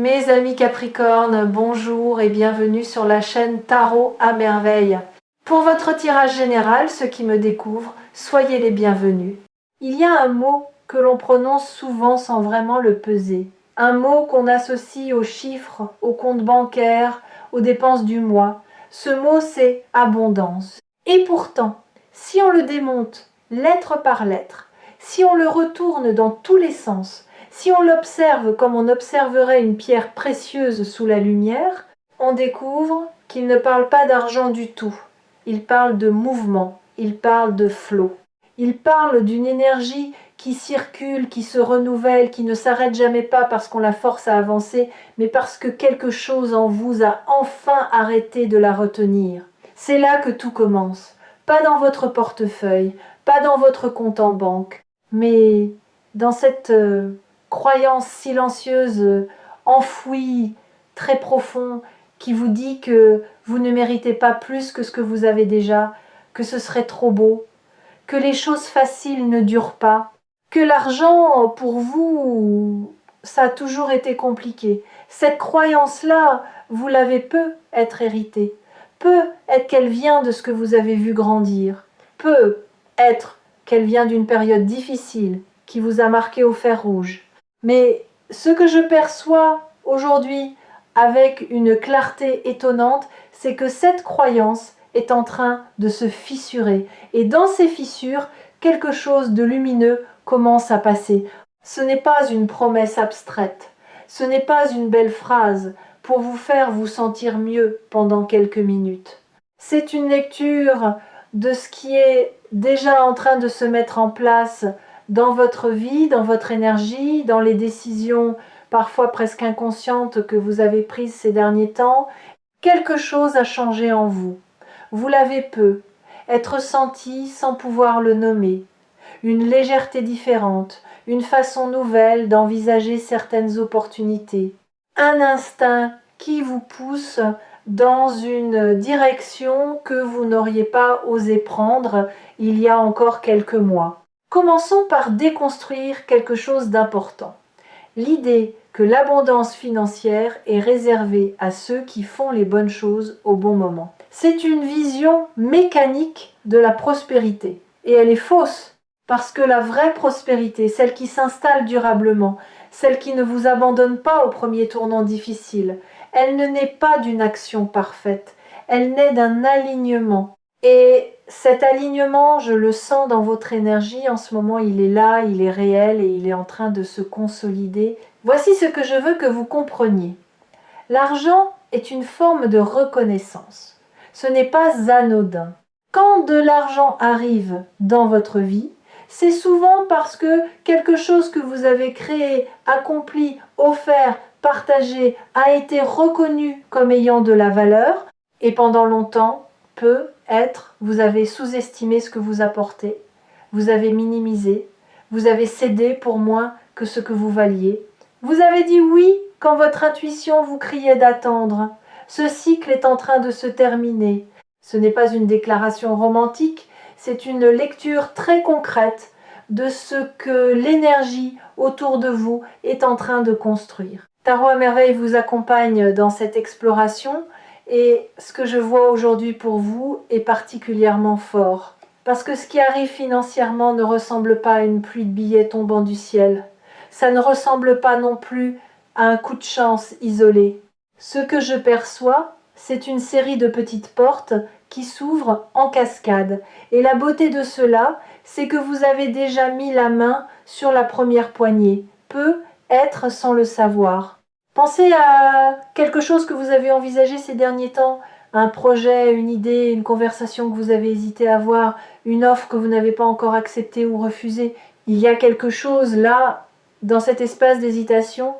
Mes amis Capricorne, bonjour et bienvenue sur la chaîne Tarot à merveille. Pour votre tirage général, ceux qui me découvrent, soyez les bienvenus. Il y a un mot que l'on prononce souvent sans vraiment le peser. Un mot qu'on associe aux chiffres, aux comptes bancaires, aux dépenses du mois. Ce mot, c'est abondance. Et pourtant, si on le démonte lettre par lettre, si on le retourne dans tous les sens, si on l'observe comme on observerait une pierre précieuse sous la lumière, on découvre qu'il ne parle pas d'argent du tout. Il parle de mouvement, il parle de flot. Il parle d'une énergie qui circule, qui se renouvelle, qui ne s'arrête jamais pas parce qu'on la force à avancer, mais parce que quelque chose en vous a enfin arrêté de la retenir. C'est là que tout commence. Pas dans votre portefeuille, pas dans votre compte en banque, mais dans cette croyance silencieuse, enfouie, très profond, qui vous dit que vous ne méritez pas plus que ce que vous avez déjà, que ce serait trop beau, que les choses faciles ne durent pas, que l'argent, pour vous, ça a toujours été compliqué. Cette croyance-là, vous l'avez peu être héritée, peut être qu'elle vient de ce que vous avez vu grandir, peut être qu'elle vient d'une période difficile qui vous a marqué au fer rouge. Mais ce que je perçois aujourd'hui avec une clarté étonnante, c'est que cette croyance est en train de se fissurer. Et dans ces fissures, quelque chose de lumineux commence à passer. Ce n'est pas une promesse abstraite, ce n'est pas une belle phrase pour vous faire vous sentir mieux pendant quelques minutes. C'est une lecture de ce qui est déjà en train de se mettre en place dans votre vie, dans votre énergie, dans les décisions parfois presque inconscientes que vous avez prises ces derniers temps. Quelque chose a changé en vous. Vous l'avez peu, être senti sans pouvoir le nommer. Une légèreté différente, une façon nouvelle d'envisager certaines opportunités. Un instinct qui vous pousse dans une direction que vous n'auriez pas osé prendre il y a encore quelques mois. Commençons par déconstruire quelque chose d'important. L'idée que l'abondance financière est réservée à ceux qui font les bonnes choses au bon moment. C'est une vision mécanique de la prospérité. Et elle est fausse, parce que la vraie prospérité, celle qui s'installe durablement, celle qui ne vous abandonne pas au premier tournant difficile, elle ne naît pas d'une action parfaite, elle naît d'un alignement. Et cet alignement, je le sens dans votre énergie, en ce moment il est là, il est réel et il est en train de se consolider. Voici ce que je veux que vous compreniez. L'argent est une forme de reconnaissance. Ce n'est pas anodin. Quand de l'argent arrive dans votre vie, c'est souvent parce que quelque chose que vous avez créé, accompli, offert, partagé, a été reconnu comme ayant de la valeur et pendant longtemps, vous avez sous-estimé ce que vous apportez, vous avez minimisé, vous avez cédé pour moins que ce que vous valiez. Vous avez dit oui quand votre intuition vous criait d'attendre. Ce cycle est en train de se terminer. Ce n'est pas une déclaration romantique, c'est une lecture très concrète de ce que l'énergie autour de vous est en train de construire. Tarot à merveille vous accompagne dans cette exploration. Et ce que je vois aujourd'hui pour vous est particulièrement fort. Parce que ce qui arrive financièrement ne ressemble pas à une pluie de billets tombant du ciel. Ça ne ressemble pas non plus à un coup de chance isolé. Ce que je perçois, c'est une série de petites portes qui s'ouvrent en cascade. Et la beauté de cela, c'est que vous avez déjà mis la main sur la première poignée. Peut être sans le savoir. Pensez à quelque chose que vous avez envisagé ces derniers temps, un projet, une idée, une conversation que vous avez hésité à avoir, une offre que vous n'avez pas encore acceptée ou refusée. Il y a quelque chose là, dans cet espace d'hésitation,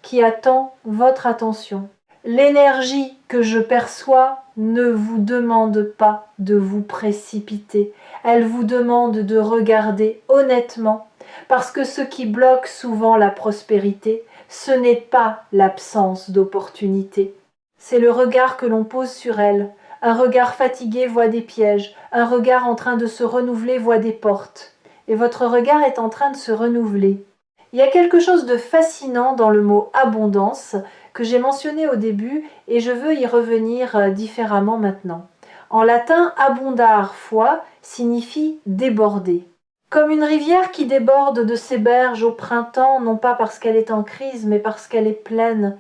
qui attend votre attention. L'énergie que je perçois ne vous demande pas de vous précipiter. Elle vous demande de regarder honnêtement, parce que ce qui bloque souvent la prospérité, ce n'est pas l'absence d'opportunité. C'est le regard que l'on pose sur elle. Un regard fatigué voit des pièges. Un regard en train de se renouveler voit des portes. Et votre regard est en train de se renouveler. Il y a quelque chose de fascinant dans le mot abondance que j'ai mentionné au début et je veux y revenir différemment maintenant. En latin, abundar foi signifie déborder. Comme une rivière qui déborde de ses berges au printemps, non pas parce qu'elle est en crise, mais parce qu'elle est pleine,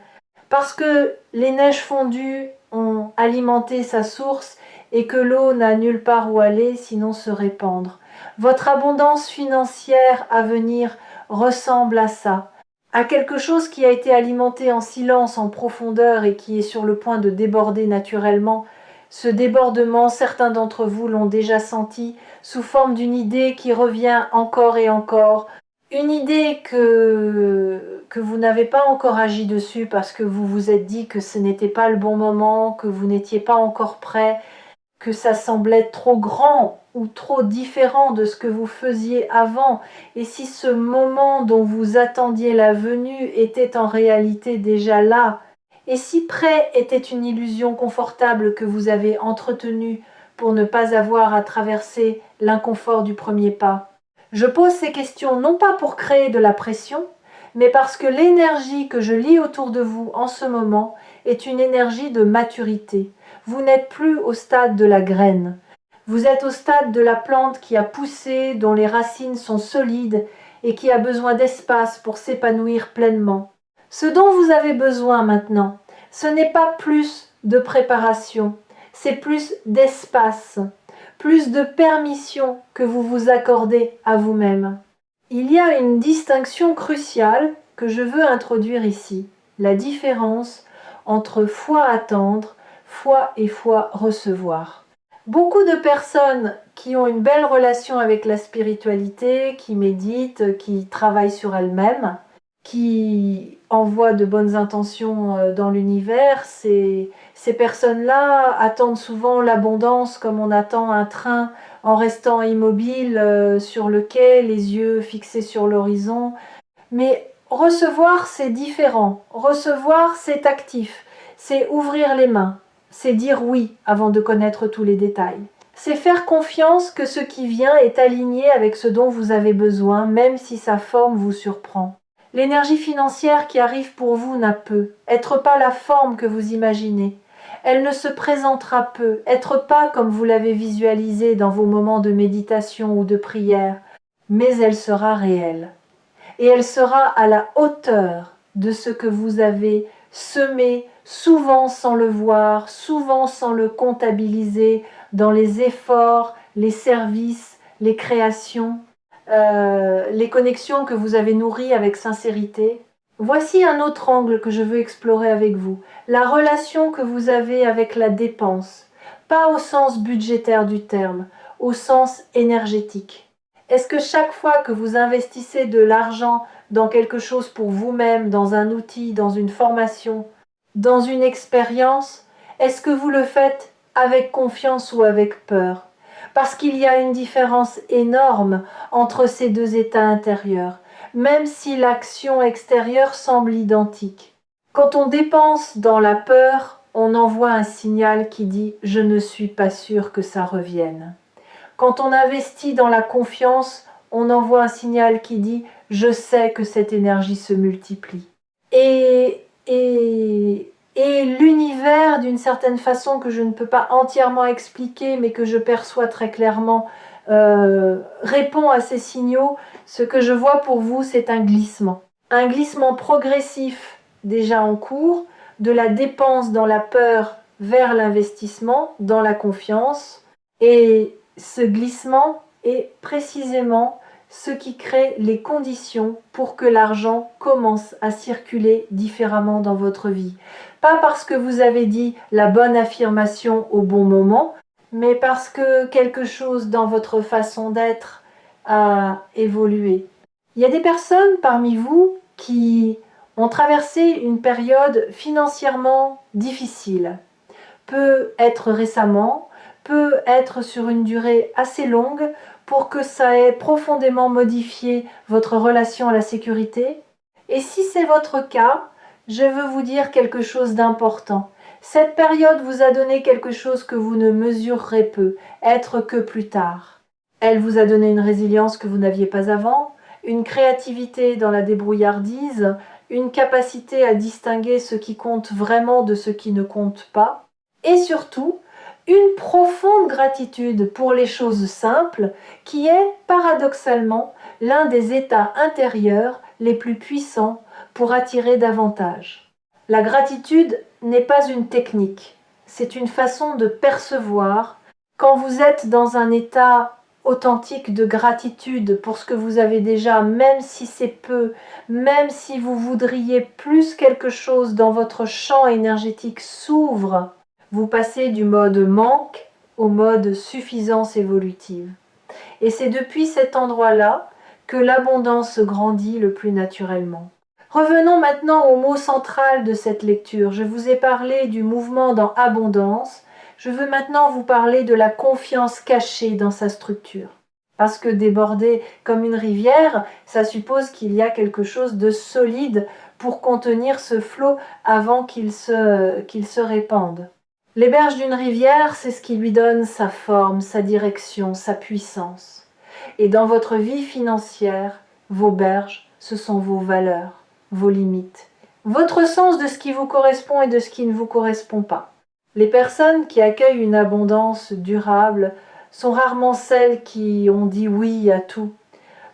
parce que les neiges fondues ont alimenté sa source et que l'eau n'a nulle part où aller sinon se répandre. Votre abondance financière à venir ressemble à ça, à quelque chose qui a été alimenté en silence, en profondeur et qui est sur le point de déborder naturellement. Ce débordement, certains d'entre vous l'ont déjà senti sous forme d'une idée qui revient encore et encore, une idée que vous n'avez pas encore agi dessus parce que vous vous êtes dit que ce n'était pas le bon moment, que vous n'étiez pas encore prêt, que ça semblait trop grand ou trop différent de ce que vous faisiez avant, et si ce moment dont vous attendiez la venue était en réalité déjà là, et si près était une illusion confortable que vous avez entretenue pour ne pas avoir à traverser l'inconfort du premier pas. Je pose ces questions non pas pour créer de la pression, mais parce que l'énergie que je lis autour de vous en ce moment est une énergie de maturité. Vous n'êtes plus au stade de la graine. Vous êtes au stade de la plante qui a poussé, dont les racines sont solides et qui a besoin d'espace pour s'épanouir pleinement. Ce dont vous avez besoin maintenant, ce n'est pas plus de préparation, c'est plus d'espace, plus de permission que vous vous accordez à vous-même. Il y a une distinction cruciale que je veux introduire ici, la différence entre foi attendre, foi et foi recevoir. Beaucoup de personnes qui ont une belle relation avec la spiritualité, qui méditent, qui travaillent sur elles-mêmes, qui envoient de bonnes intentions dans l'univers, ces personnes-là attendent souvent l'abondance comme on attend un train en restant immobile sur le quai, les yeux fixés sur l'horizon. Mais recevoir, c'est différent. Recevoir, c'est actif. C'est ouvrir les mains. C'est dire oui avant de connaître tous les détails. C'est faire confiance que ce qui vient est aligné avec ce dont vous avez besoin, même si sa forme vous surprend. L'énergie financière qui arrive pour vous n'a peut être pas la forme que vous imaginez. Elle ne se présentera peu, être pas comme vous l'avez visualisé dans vos moments de méditation ou de prière, mais elle sera réelle. Et elle sera à la hauteur de ce que vous avez semé, souvent sans le voir, souvent sans le comptabiliser, dans les efforts, les services, les créations, les connexions que vous avez nourries avec sincérité. Voici un autre angle que je veux explorer avec vous, la relation que vous avez avec la dépense, pas au sens budgétaire du terme, au sens énergétique. Est-ce que chaque fois que vous investissez de l'argent dans quelque chose pour vous-même, dans un outil, dans une formation, dans une expérience, est-ce que vous le faites avec confiance ou avec peur? Parce qu'il y a une différence énorme entre ces deux états intérieurs, même si l'action extérieure semble identique. Quand on dépense dans la peur, on envoie un signal qui dit « je ne suis pas sûr que ça revienne ». Quand on investit dans la confiance, on envoie un signal qui dit « je sais que cette énergie se multiplie ». Et l'univers, d'une certaine façon que je ne peux pas entièrement expliquer, mais que je perçois très clairement, répond à ces signaux. Ce que je vois pour vous, c'est un glissement progressif déjà en cours, de la dépense dans la peur vers l'investissement dans la confiance. Et ce glissement est précisément ce qui crée les conditions pour que l'argent commence à circuler différemment dans votre vie. Pas parce que vous avez dit la bonne affirmation au bon moment, mais parce que quelque chose dans votre façon d'être a évolué. Il y a des personnes parmi vous qui ont traversé une période financièrement difficile. Peut être récemment, peut être sur une durée assez longue pour que ça ait profondément modifié votre relation à la sécurité. Et si c'est votre cas, je veux vous dire quelque chose d'important. Cette période vous a donné quelque chose que vous ne mesurerez peu, être que plus tard. Elle vous a donné une résilience que vous n'aviez pas avant, une créativité dans la débrouillardise, une capacité à distinguer ce qui compte vraiment de ce qui ne compte pas, et surtout une profonde gratitude pour les choses simples qui est paradoxalement l'un des états intérieurs les plus puissants pour attirer davantage. La gratitude n'est pas une technique, c'est une façon de percevoir quand vous êtes dans un état authentique de gratitude pour ce que vous avez déjà, même si c'est peu, même si vous voudriez plus quelque chose dans votre champ énergétique s'ouvre, vous passez du mode manque au mode suffisance évolutive. Et c'est depuis cet endroit-là que l'abondance grandit le plus naturellement. Revenons maintenant au mot central de cette lecture. Je vous ai parlé du mouvement dans abondance. Je veux maintenant vous parler de la confiance cachée dans sa structure. Parce que déborder comme une rivière, ça suppose qu'il y a quelque chose de solide pour contenir ce flot avant qu'il se répande. Les berges d'une rivière, c'est ce qui lui donne sa forme, sa direction, sa puissance. Et dans votre vie financière, vos berges, ce sont vos valeurs, vos limites, votre sens de ce qui vous correspond et de ce qui ne vous correspond pas. Les personnes qui accueillent une abondance durable sont rarement celles qui ont dit oui à tout.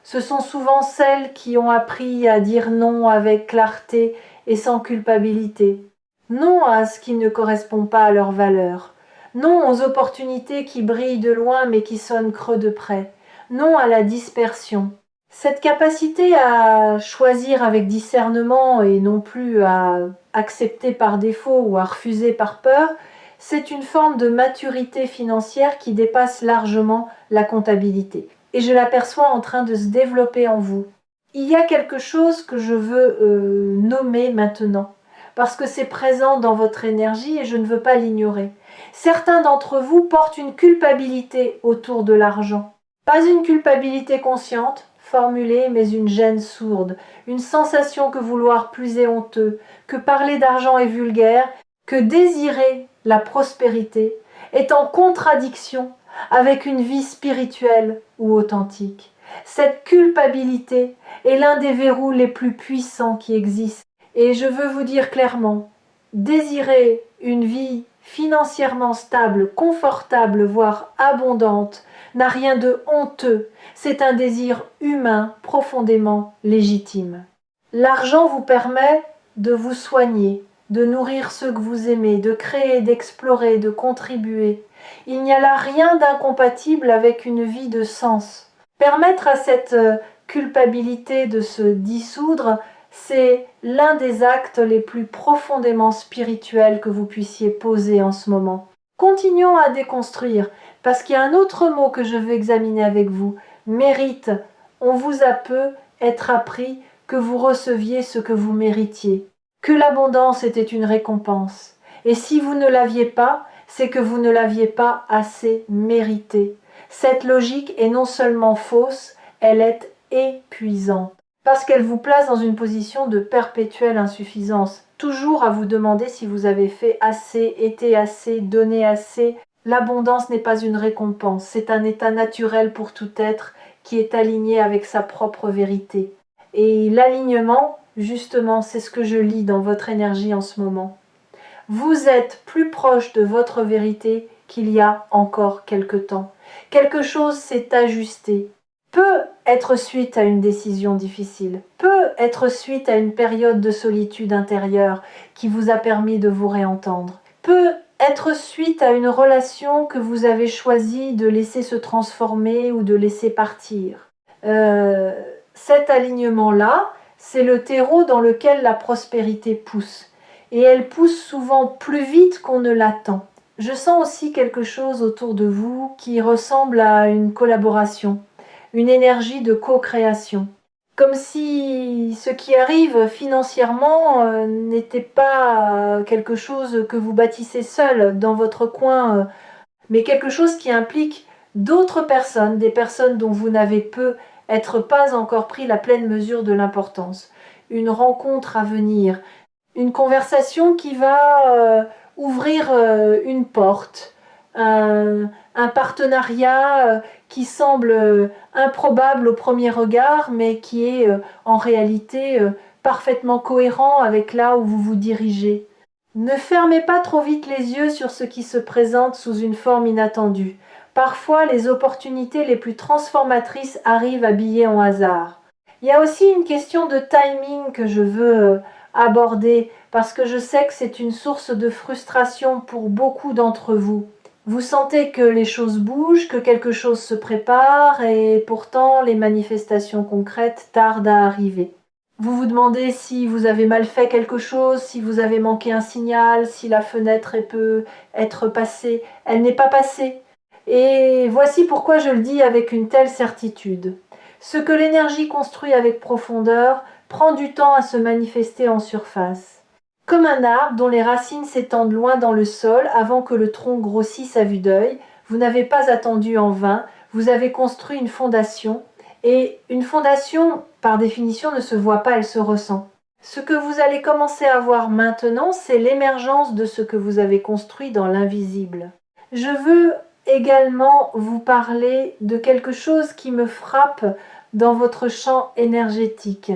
Ce sont souvent celles qui ont appris à dire non avec clarté et sans culpabilité. Non à ce qui ne correspond pas à leurs valeurs. Non aux opportunités qui brillent de loin mais qui sonnent creux de près. Non à la dispersion. Cette capacité à choisir avec discernement et non plus à accepter par défaut ou à refuser par peur, c'est une forme de maturité financière qui dépasse largement la comptabilité. Et je l'aperçois en train de se développer en vous. Il y a quelque chose que je veux nommer maintenant, parce que c'est présent dans votre énergie et je ne veux pas l'ignorer. Certains d'entre vous portent une culpabilité autour de l'argent. Pas une culpabilité consciente, formulée, mais une gêne sourde, une sensation que vouloir plus est honteux, que parler d'argent est vulgaire, que désirer la prospérité est en contradiction avec une vie spirituelle ou authentique. Cette culpabilité est l'un des verrous les plus puissants qui existent. Et je veux vous dire clairement, désirer une vie financièrement stable, confortable, voire abondante, n'a rien de honteux. C'est un désir humain profondément légitime. L'argent vous permet de vous soigner, de nourrir ceux que vous aimez, de créer, d'explorer, de contribuer. Il n'y a là rien d'incompatible avec une vie de sens. Permettre à cette culpabilité de se dissoudre, c'est l'un des actes les plus profondément spirituels que vous puissiez poser en ce moment. Continuons à déconstruire, parce qu'il y a un autre mot que je veux examiner avec vous. Mérite. On vous a peu être appris que vous receviez ce que vous méritiez, que l'abondance était une récompense. Et si vous ne l'aviez pas, c'est que vous ne l'aviez pas assez mérité. Cette logique est non seulement fausse, elle est épuisante, parce qu'elle vous place dans une position de perpétuelle insuffisance, toujours à vous demander si vous avez fait assez, été assez, donné assez. L'abondance n'est pas une récompense, c'est un état naturel pour tout être qui est aligné avec sa propre vérité. Et l'alignement, justement, c'est ce que je lis dans votre énergie en ce moment. Vous êtes plus proche de votre vérité qu'il y a encore quelque temps. Quelque chose s'est ajusté. Peut être suite à une décision difficile, peut être suite à une période de solitude intérieure qui vous a permis de vous réentendre, peut être suite à une relation que vous avez choisi de laisser se transformer ou de laisser partir. Cet alignement-là, c'est le terreau dans lequel la prospérité pousse. Et elle pousse souvent plus vite qu'on ne l'attend. Je sens aussi quelque chose autour de vous qui ressemble à une collaboration, une énergie de co-création. Comme si ce qui arrive financièrement n'était pas quelque chose que vous bâtissez seul dans votre coin, mais quelque chose qui implique d'autres personnes, des personnes dont vous n'avez peut-être pas encore pris la pleine mesure de l'importance. Une rencontre à venir, une conversation qui va ouvrir une porte, un partenariat qui semble improbable au premier regard, mais qui est en réalité parfaitement cohérent avec là où vous vous dirigez. Ne fermez pas trop vite les yeux sur ce qui se présente sous une forme inattendue. Parfois, les opportunités les plus transformatrices arrivent habillées en hasard. Il y a aussi une question de timing que je veux aborder parce que je sais que c'est une source de frustration pour beaucoup d'entre vous. Vous sentez que les choses bougent, que quelque chose se prépare et pourtant les manifestations concrètes tardent à arriver. Vous vous demandez si vous avez mal fait quelque chose, si vous avez manqué un signal, si la fenêtre peut être passée. Elle n'est pas passée. Et voici pourquoi je le dis avec une telle certitude. Ce que l'énergie construit avec profondeur prend du temps à se manifester en surface. Comme un arbre dont les racines s'étendent loin dans le sol avant que le tronc grossisse à vue d'œil, vous n'avez pas attendu en vain, vous avez construit une fondation. Et une fondation, par définition, ne se voit pas, elle se ressent. Ce que vous allez commencer à voir maintenant, c'est l'émergence de ce que vous avez construit dans l'invisible. Je veux également vous parler de quelque chose qui me frappe dans votre champ énergétique,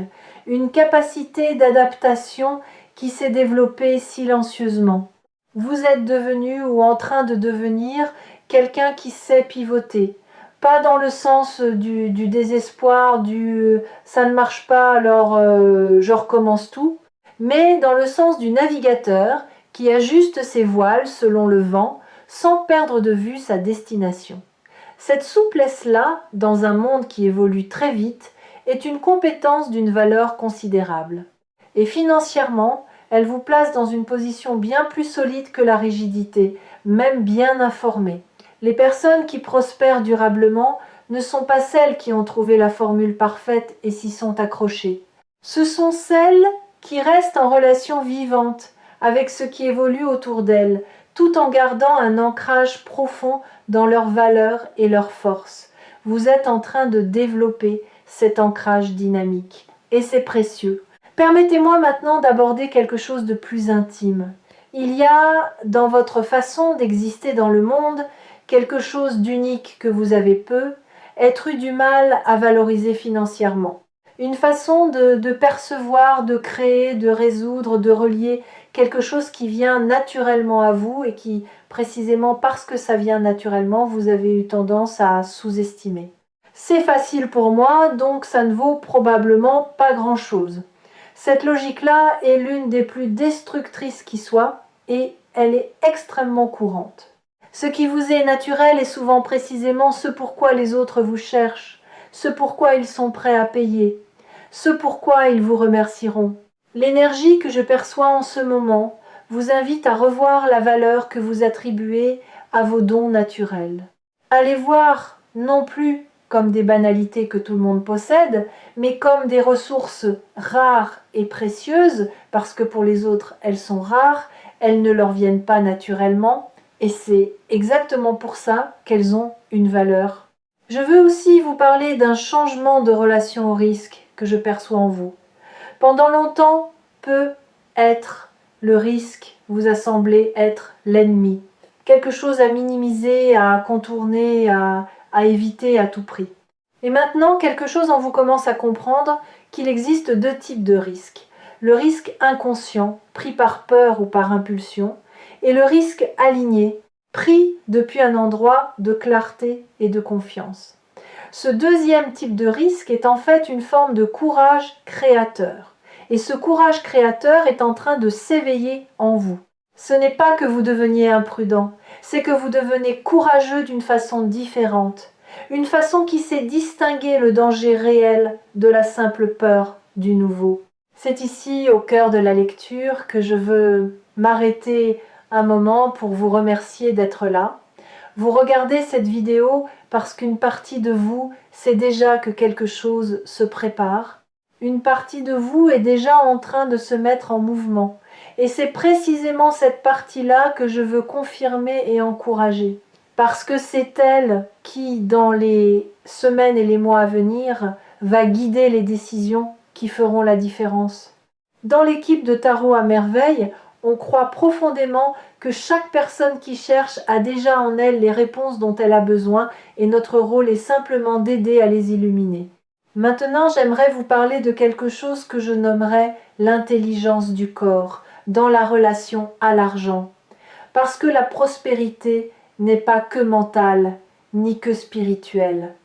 une capacité d'adaptation qui s'est développée silencieusement. Vous êtes devenu ou en train de devenir quelqu'un qui sait pivoter. Pas dans le sens du désespoir, du ça ne marche pas alors je recommence tout, mais dans le sens du navigateur qui ajuste ses voiles selon le vent sans perdre de vue sa destination. Cette souplesse-là, dans un monde qui évolue très vite, est une compétence d'une valeur considérable. Et financièrement, elle vous place dans une position bien plus solide que la rigidité, même bien informée. Les personnes qui prospèrent durablement ne sont pas celles qui ont trouvé la formule parfaite et s'y sont accrochées. Ce sont celles qui restent en relation vivante avec ce qui évolue autour d'elles, tout en gardant un ancrage profond dans leurs valeurs et leurs forces. Vous êtes en train de développer cet ancrage dynamique, et c'est précieux. Permettez-moi maintenant d'aborder quelque chose de plus intime. Il y a, dans votre façon d'exister dans le monde, quelque chose d'unique que vous avez peu, être eu du mal à valoriser financièrement. Une façon de percevoir, de créer, de résoudre, de relier quelque chose qui vient naturellement à vous et qui, précisément parce que ça vient naturellement, vous avez eu tendance à sous-estimer. C'est facile pour moi, donc ça ne vaut probablement pas grand-chose. Cette logique-là est l'une des plus destructrices qui soit et elle est extrêmement courante. Ce qui vous est naturel est souvent précisément ce pourquoi les autres vous cherchent, ce pourquoi ils sont prêts à payer, ce pourquoi ils vous remercieront. L'énergie que je perçois en ce moment vous invite à revoir la valeur que vous attribuez à vos dons naturels. À les voir non plus comme des banalités que tout le monde possède, mais comme des ressources rares et précieuses, parce que pour les autres elles sont rares, elles ne leur viennent pas naturellement, et c'est exactement pour ça qu'elles ont une valeur. Je veux aussi vous parler d'un changement de relation au risque que je perçois en vous. Pendant longtemps, peut-être le risque vous a semblé être l'ennemi, quelque chose à minimiser, à contourner, à éviter à tout prix. Et maintenant, quelque chose en vous commence à comprendre qu'il existe deux types de risques. Le risque inconscient, pris par peur ou par impulsion, et le risque aligné, pris depuis un endroit de clarté et de confiance. Ce deuxième type de risque est en fait une forme de courage créateur. Et ce courage créateur est en train de s'éveiller en vous. Ce n'est pas que vous deveniez imprudent, c'est que vous devenez courageux d'une façon différente. Une façon qui sait distinguer le danger réel de la simple peur du nouveau. C'est ici, au cœur de la lecture, que je veux m'arrêter un moment pour vous remercier d'être là. Vous regardez cette vidéo parce qu'une partie de vous sait déjà que quelque chose se prépare. Une partie de vous est déjà en train de se mettre en mouvement. Et c'est précisément cette partie-là que je veux confirmer et encourager. Parce que c'est elle qui, dans les semaines et les mois à venir, va guider les décisions qui feront la différence. Dans l'équipe de Tarot à Merveille, On croit profondément que chaque personne qui cherche a déjà en elle les réponses dont elle a besoin et notre rôle est simplement d'aider à les illuminer. Maintenant, j'aimerais vous parler de quelque chose que je nommerais l'intelligence du corps dans la relation à l'argent. Parce que la prospérité n'est pas que mentale, ni que spirituelle.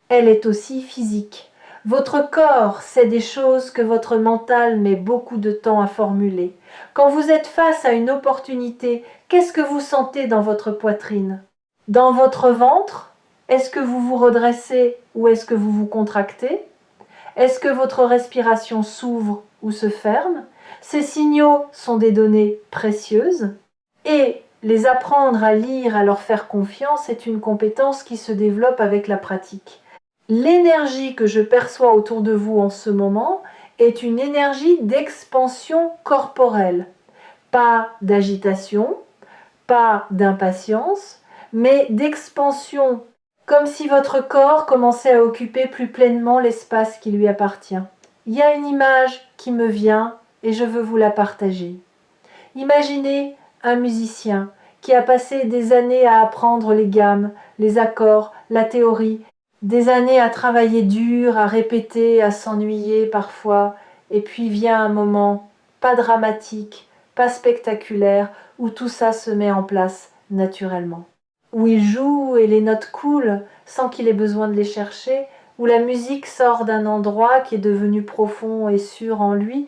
Elle est aussi physique. Votre corps sait des choses que votre mental met beaucoup de temps à formuler. Quand vous êtes face à une opportunité, qu'est-ce que vous sentez dans votre poitrine? Dans votre ventre? Est-ce que vous vous redressez ou est-ce que vous vous contractez? Est-ce que votre respiration s'ouvre ou se ferme? Ces signaux sont des données précieuses et les apprendre à lire, à leur faire confiance est une compétence qui se développe avec la pratique. L'énergie que je perçois autour de vous en ce moment est une énergie d'expansion corporelle. Pas d'agitation, pas d'impatience, mais d'expansion, comme si votre corps commençait à occuper plus pleinement l'espace qui lui appartient. Il y a une image qui me vient et je veux vous la partager. Imaginez un musicien qui a passé des années à apprendre les gammes, les accords, la théorie, des années à travailler dur, à répéter, à s'ennuyer parfois, et puis vient un moment pas dramatique, pas spectaculaire, où tout ça se met en place naturellement. Où il joue et les notes coulent sans qu'il ait besoin de les chercher, où la musique sort d'un endroit qui est devenu profond et sûr en lui.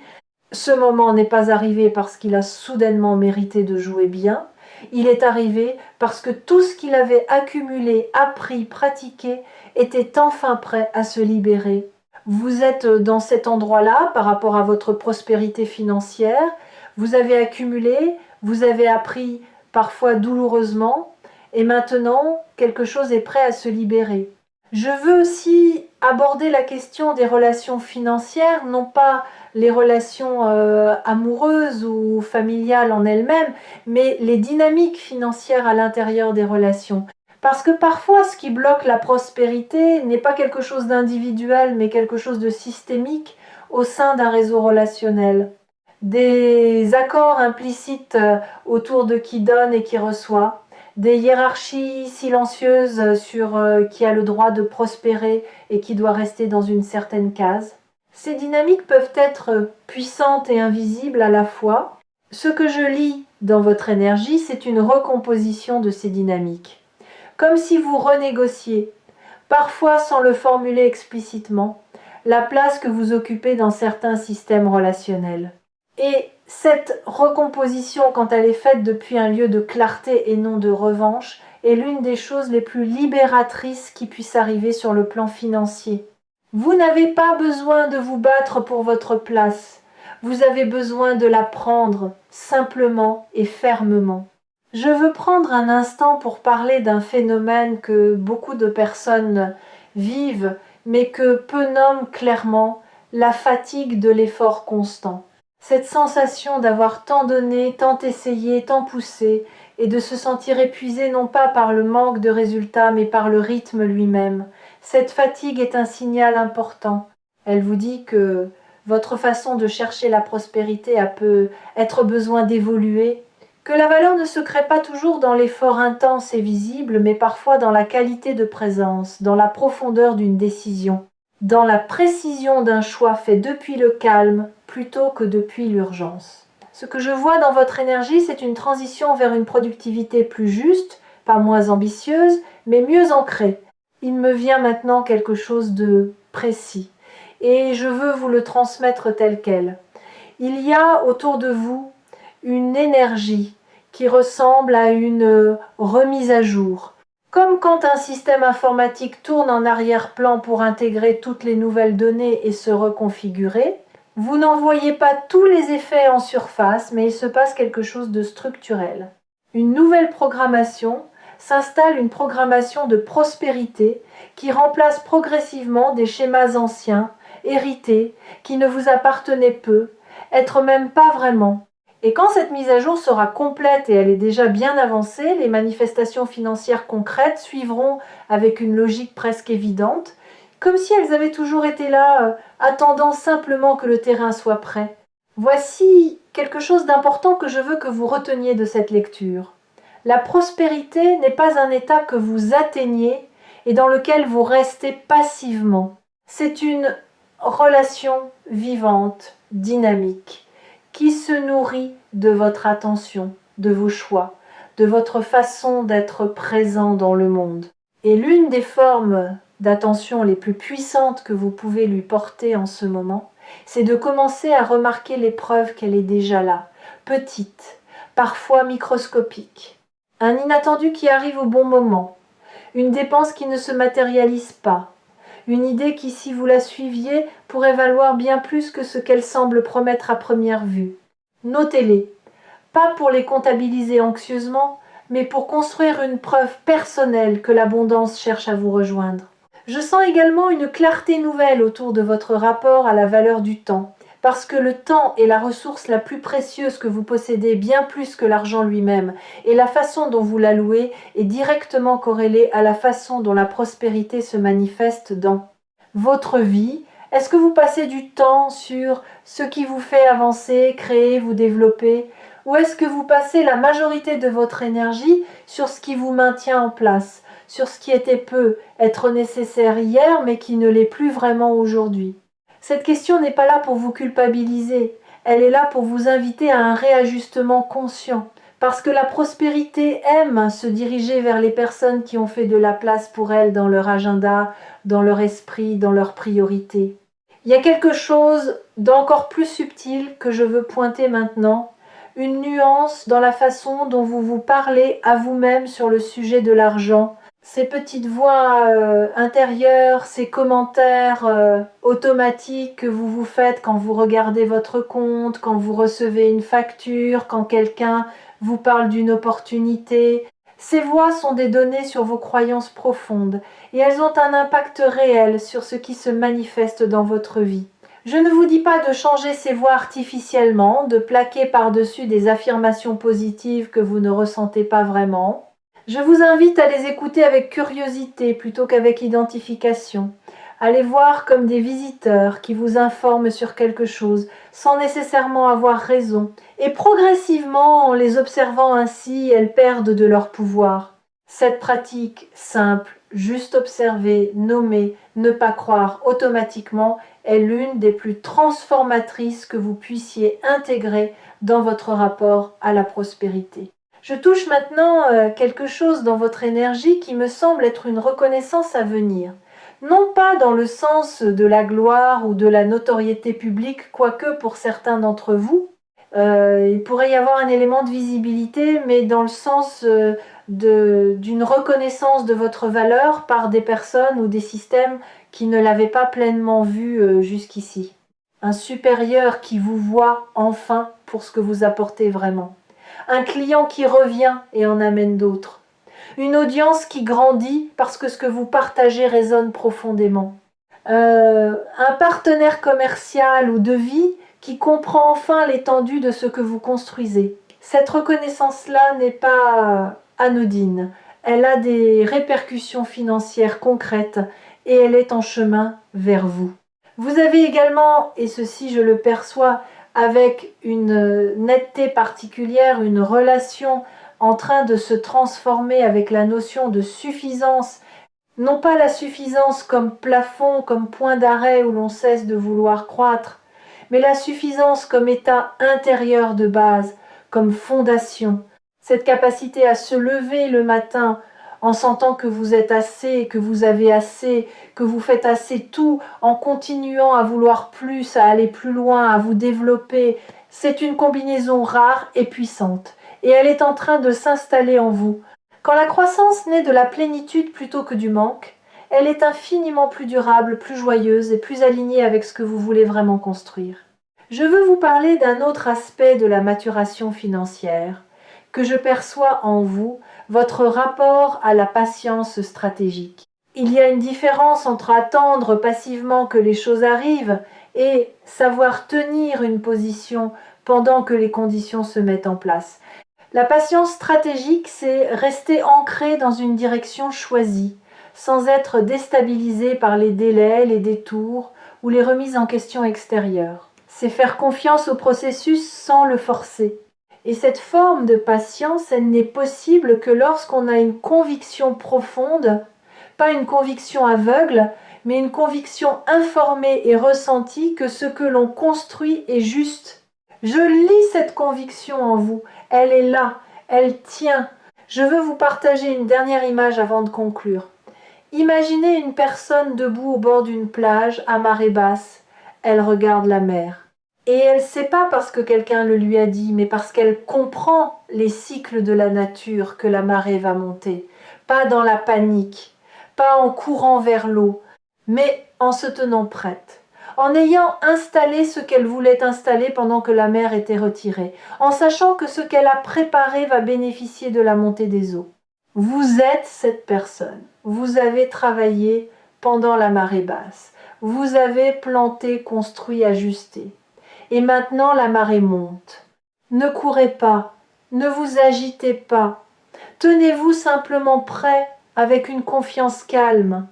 Ce moment n'est pas arrivé parce qu'il a soudainement mérité de jouer bien, il est arrivé parce que tout ce qu'il avait accumulé, appris, pratiqué était enfin prêt à se libérer. Vous êtes dans cet endroit-là par rapport à votre prospérité financière, vous avez accumulé, vous avez appris parfois douloureusement, et maintenant quelque chose est prêt à se libérer. Je veux aussi aborder la question des relations financières, non pas les relations amoureuses ou familiales en elles-mêmes, mais les dynamiques financières à l'intérieur des relations. Parce que parfois, ce qui bloque la prospérité n'est pas quelque chose d'individuel, mais quelque chose de systémique au sein d'un réseau relationnel. Des accords implicites autour de qui donne et qui reçoit, des hiérarchies silencieuses sur qui a le droit de prospérer et qui doit rester dans une certaine case. Ces dynamiques peuvent être puissantes et invisibles à la fois. Ce que je lis dans votre énergie, c'est une recomposition de ces dynamiques. Comme si vous renégociez, parfois sans le formuler explicitement, la place que vous occupez dans certains systèmes relationnels. Et cette recomposition, quand elle est faite depuis un lieu de clarté et non de revanche, est l'une des choses les plus libératrices qui puissent arriver sur le plan financier. Vous n'avez pas besoin de vous battre pour votre place. Vous avez besoin de la prendre simplement et fermement. Je veux prendre un instant pour parler d'un phénomène que beaucoup de personnes vivent, mais que peu nomment clairement la fatigue de l'effort constant. Cette sensation d'avoir tant donné, tant essayé, tant poussé, et de se sentir épuisé non pas par le manque de résultats, mais par le rythme lui-même. Cette fatigue est un signal important. Elle vous dit que votre façon de chercher la prospérité a peut être besoin d'évoluer, que la valeur ne se crée pas toujours dans l'effort intense et visible, mais parfois dans la qualité de présence, dans la profondeur d'une décision, dans la précision d'un choix fait depuis le calme plutôt que depuis l'urgence. Ce que je vois dans votre énergie, c'est une transition vers une productivité plus juste, pas moins ambitieuse, mais mieux ancrée. Il me vient maintenant quelque chose de précis, et je veux vous le transmettre tel quel. Il y a autour de vous une énergie qui ressemble à une remise à jour. Comme quand un système informatique tourne en arrière-plan pour intégrer toutes les nouvelles données et se reconfigurer, vous n'en voyez pas tous les effets en surface, mais il se passe quelque chose de structurel. Une nouvelle programmation s'installe, une programmation de prospérité qui remplace progressivement des schémas anciens, hérités, qui ne vous appartenaient peu, être même pas vraiment. Et quand cette mise à jour sera complète et elle est déjà bien avancée, les manifestations financières concrètes suivront avec une logique presque évidente, comme si elles avaient toujours été là, attendant simplement que le terrain soit prêt. Voici quelque chose d'important que je veux que vous reteniez de cette lecture. La prospérité n'est pas un état que vous atteignez et dans lequel vous restez passivement. C'est une relation vivante, dynamique, qui se nourrit de votre attention, de vos choix, de votre façon d'être présent dans le monde. Et l'une des formes d'attention les plus puissantes que vous pouvez lui porter en ce moment, c'est de commencer à remarquer les preuves qu'elle est déjà là, petite, parfois microscopique. Un inattendu qui arrive au bon moment, une dépense qui ne se matérialise pas, une idée qui, si vous la suiviez, pourrait valoir bien plus que ce qu'elle semble promettre à première vue. Notez-les, pas pour les comptabiliser anxieusement, mais pour construire une preuve personnelle que l'abondance cherche à vous rejoindre. Je sens également une clarté nouvelle autour de votre rapport à la valeur du temps, parce que le temps est la ressource la plus précieuse que vous possédez, bien plus que l'argent lui-même, et la façon dont vous l'allouez est directement corrélée à la façon dont la prospérité se manifeste dans votre vie. Est-ce que vous passez du temps sur ce qui vous fait avancer, créer, vous développer, ou est-ce que vous passez la majorité de votre énergie sur ce qui vous maintient en place, sur ce qui peut être nécessaire hier mais qui ne l'est plus vraiment aujourd'hui? Cette question n'est pas là pour vous culpabiliser, elle est là pour vous inviter à un réajustement conscient, parce que la prospérité aime se diriger vers les personnes qui ont fait de la place pour elle dans leur agenda, dans leur esprit, dans leurs priorités. Il y a quelque chose d'encore plus subtil que je veux pointer maintenant, une nuance dans la façon dont vous vous parlez à vous-même sur le sujet de l'argent. Ces petites voix intérieures, ces commentaires automatiques que vous vous faites quand vous regardez votre compte, quand vous recevez une facture, quand quelqu'un vous parle d'une opportunité. Ces voix sont des données sur vos croyances profondes et elles ont un impact réel sur ce qui se manifeste dans votre vie. Je ne vous dis pas de changer ces voix artificiellement, de plaquer par-dessus des affirmations positives que vous ne ressentez pas vraiment. Je vous invite à les écouter avec curiosité plutôt qu'avec identification, à les voir comme des visiteurs qui vous informent sur quelque chose sans nécessairement avoir raison, et progressivement, en les observant ainsi, elles perdent de leur pouvoir. Cette pratique simple, juste observer, nommer, ne pas croire automatiquement, est l'une des plus transformatrices que vous puissiez intégrer dans votre rapport à la prospérité. Je touche maintenant quelque chose dans votre énergie qui me semble être une reconnaissance à venir. Non pas dans le sens de la gloire ou de la notoriété publique, quoique pour certains d'entre vous, il pourrait y avoir un élément de visibilité, mais dans le sens d'une reconnaissance de votre valeur par des personnes ou des systèmes qui ne l'avaient pas pleinement vu jusqu'ici. Un supérieur qui vous voit enfin pour ce que vous apportez vraiment. Un client qui revient et en amène d'autres. Une audience qui grandit parce que ce que vous partagez résonne profondément. Un partenaire commercial ou de vie qui comprend enfin l'étendue de ce que vous construisez. Cette reconnaissance-là n'est pas anodine. Elle a des répercussions financières concrètes et elle est en chemin vers vous. Vous avez également, et ceci je le perçois, avec une netteté particulière, une relation en train de se transformer avec la notion de suffisance, non pas la suffisance comme plafond, comme point d'arrêt où l'on cesse de vouloir croître, mais la suffisance comme état intérieur de base, comme fondation, cette capacité à se lever le matin en sentant que vous êtes assez, que vous avez assez, que vous faites assez tout, en continuant à vouloir plus, à aller plus loin, à vous développer. C'est une combinaison rare et puissante, et elle est en train de s'installer en vous. Quand la croissance naît de la plénitude plutôt que du manque, elle est infiniment plus durable, plus joyeuse et plus alignée avec ce que vous voulez vraiment construire. Je veux vous parler d'un autre aspect de la maturation financière que je perçois en vous, votre rapport à la patience stratégique. Il y a une différence entre attendre passivement que les choses arrivent et savoir tenir une position pendant que les conditions se mettent en place. La patience stratégique, c'est rester ancré dans une direction choisie, sans être déstabilisé par les délais, les détours ou les remises en question extérieures. C'est faire confiance au processus sans le forcer. Et cette forme de patience, elle n'est possible que lorsqu'on a une conviction profonde, pas une conviction aveugle, mais une conviction informée et ressentie que ce que l'on construit est juste. Je lis cette conviction en vous, elle est là, elle tient. Je veux vous partager une dernière image avant de conclure. Imaginez une personne debout au bord d'une plage à marée basse. Elle regarde la mer. Et elle ne sait pas parce que quelqu'un le lui a dit, mais parce qu'elle comprend les cycles de la nature que la marée va monter. Pas dans la panique, pas en courant vers l'eau, mais en se tenant prête, en ayant installé ce qu'elle voulait installer pendant que la mer était retirée, en sachant que ce qu'elle a préparé va bénéficier de la montée des eaux. Vous êtes cette personne. Vous avez travaillé pendant la marée basse. Vous avez planté, construit, ajusté. Et maintenant la marée monte. Ne courez pas, ne vous agitez pas. Tenez-vous simplement prêt avec une confiance calme.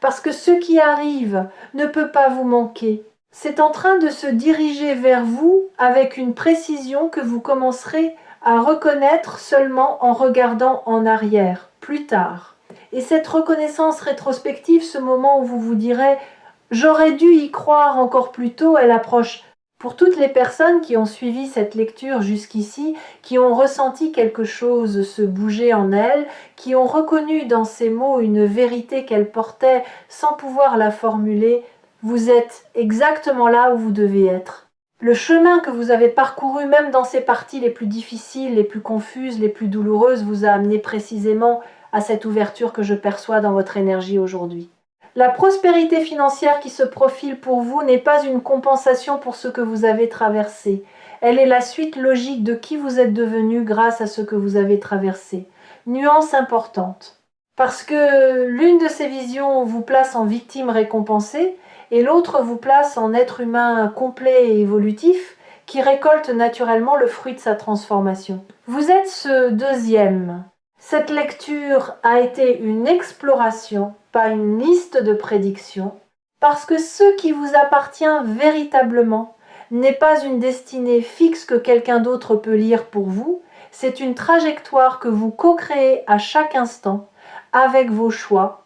Parce que ce qui arrive ne peut pas vous manquer. C'est en train de se diriger vers vous avec une précision que vous commencerez à reconnaître seulement en regardant en arrière, plus tard. Et cette reconnaissance rétrospective, ce moment où vous vous direz « j'aurais dû y croire encore plus tôt », elle approche. Pour toutes les personnes qui ont suivi cette lecture jusqu'ici, qui ont ressenti quelque chose se bouger en elles, qui ont reconnu dans ces mots une vérité qu'elle portait sans pouvoir la formuler, vous êtes exactement là où vous devez être. Le chemin que vous avez parcouru, même dans ces parties les plus difficiles, les plus confuses, les plus douloureuses, vous a amené précisément à cette ouverture que je perçois dans votre énergie aujourd'hui. La prospérité financière qui se profile pour vous n'est pas une compensation pour ce que vous avez traversé. Elle est la suite logique de qui vous êtes devenu grâce à ce que vous avez traversé. Nuance importante. Parce que l'une de ces visions vous place en victime récompensée et l'autre vous place en être humain complet et évolutif qui récolte naturellement le fruit de sa transformation. Vous êtes ce deuxième. Cette lecture a été une exploration, pas une liste de prédictions, parce que ce qui vous appartient véritablement n'est pas une destinée fixe que quelqu'un d'autre peut lire pour vous, c'est une trajectoire que vous co-créez à chaque instant avec vos choix,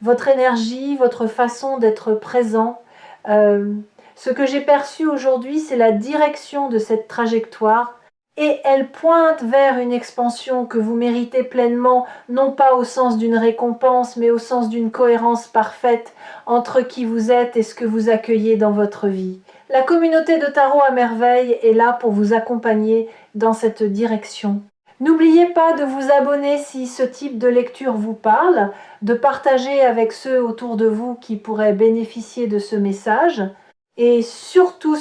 votre énergie, votre façon d'être présent. Ce que j'ai perçu aujourd'hui, c'est la direction de cette trajectoire et elle pointe vers une expansion que vous méritez pleinement, non pas au sens d'une récompense, mais au sens d'une cohérence parfaite entre qui vous êtes et ce que vous accueillez dans votre vie. La communauté de Tarot à Merveille est là pour vous accompagner dans cette direction. N'oubliez pas de vous abonner si ce type de lecture vous parle, de partager avec ceux autour de vous qui pourraient bénéficier de ce message et surtout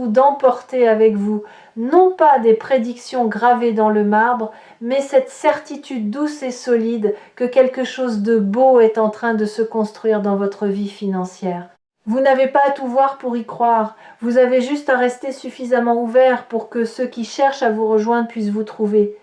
d'emporter avec vous non pas des prédictions gravées dans le marbre, mais cette certitude douce et solide que quelque chose de beau est en train de se construire dans votre vie financière. Vous n'avez pas à tout voir pour y croire, vous avez juste à rester suffisamment ouvert pour que ceux qui cherchent à vous rejoindre puissent vous trouver.